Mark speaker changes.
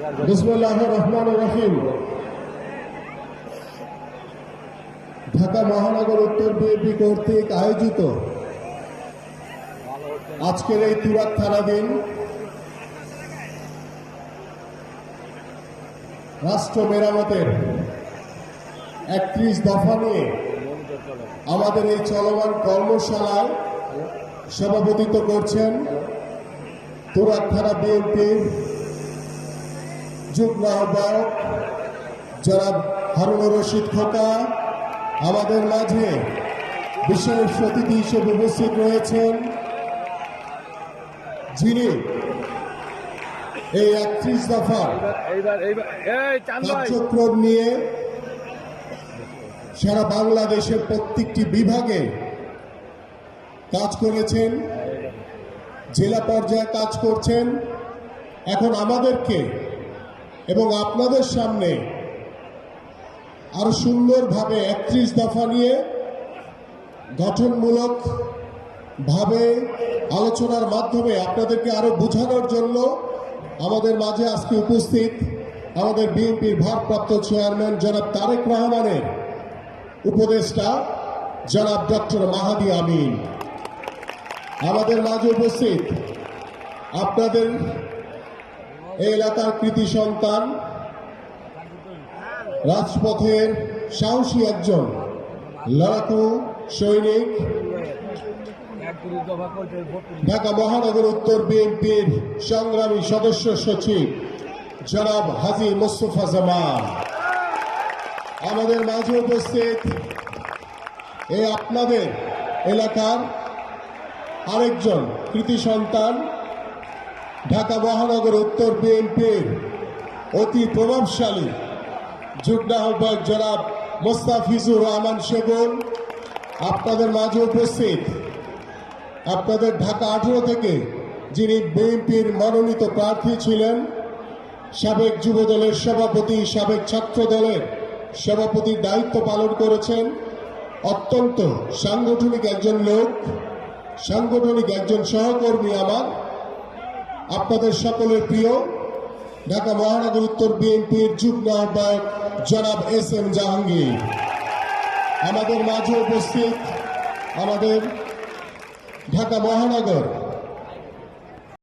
Speaker 1: বিসমিল্লাহির রহমানির রহিম। ঢাকা মহানগর উত্তর বিএনপি কর্তৃক আয়োজিত আজকের এই তুরাগ থানাধীন রাষ্ট্র মেরামতের 31 দফা নিয়ে আমাদের এই চলমান কর্মশালায় সভাপতিত্ব করছেন তুরাগ থানা বিএনপির যুগ্ম আহ্বায়ক জনাব হারুনুর রশিদ খোকা। আমাদের মাঝে বিশেষ অতিথি হিসেবে উপস্থিত রয়েছেন যিনি এই 31 দফা কার্যক্রম নিয়ে সারা বাংলাদেশের প্রত্যেকটি বিভাগে কাজ করেছেন, জেলা পর্যায়ে কাজ করছেন। এখন আমাদেরকে এবং আপনাদের সামনে আরো সুন্দরভাবে 31 দফা নিয়ে গঠনমূলক ভাবে আলোচনার মাধ্যমে আপনাদেরকে আরো বোঝানোর জন্য আমাদের মাঝে আজকে উপস্থিত আমাদের বিএনপির ভারপ্রাপ্ত চেয়ারম্যান জনাব তারেক রহমানের উপদেষ্টা জনাব ডক্টর মাহাদি আমিন। আমাদের মাঝে উপস্থিত আপনাদের এই এলাকার কৃতি সন্তান, রাজপথের সাহসী একজন লড়াকু সৈনিক, ঢাকা মহানগর উত্তর বিএনপির সংগ্রামী সদস্য সচিব জনাব হাজী মোস্তফা জামান। আমাদের মাঝে উপস্থিত এই আপনাদের এলাকার আরেকজন কৃতি সন্তান, ঢাকা মহানগর উত্তর বিএনপির অতি প্রভাবশালী যুগ্ম আহ্বায়ক জনাব মোস্তাফিজুর রহমান সেগুন। আপনাদের মাঝে উপস্থিত আপনাদের ঢাকা 18 থেকে যিনি বিএনপির মনোনীত প্রার্থী ছিলেন, সাবেক যুব দলের সভাপতি, সাবেক ছাত্র দলের সভাপতির দায়িত্ব পালন করেছেন, অত্যন্ত সাংগঠনিক একজন লোক, সাংগঠনিক একজন সহকর্মী আমার, আপনাদের সকলের প্রিয় ঢাকা মহানগর উত্তর বিএনপির যুগ্ম আহ্বায়ক জনাব SM জাহাঙ্গীর। আমাদের মাঝে উপস্থিত আমাদের ঢাকা মহানগর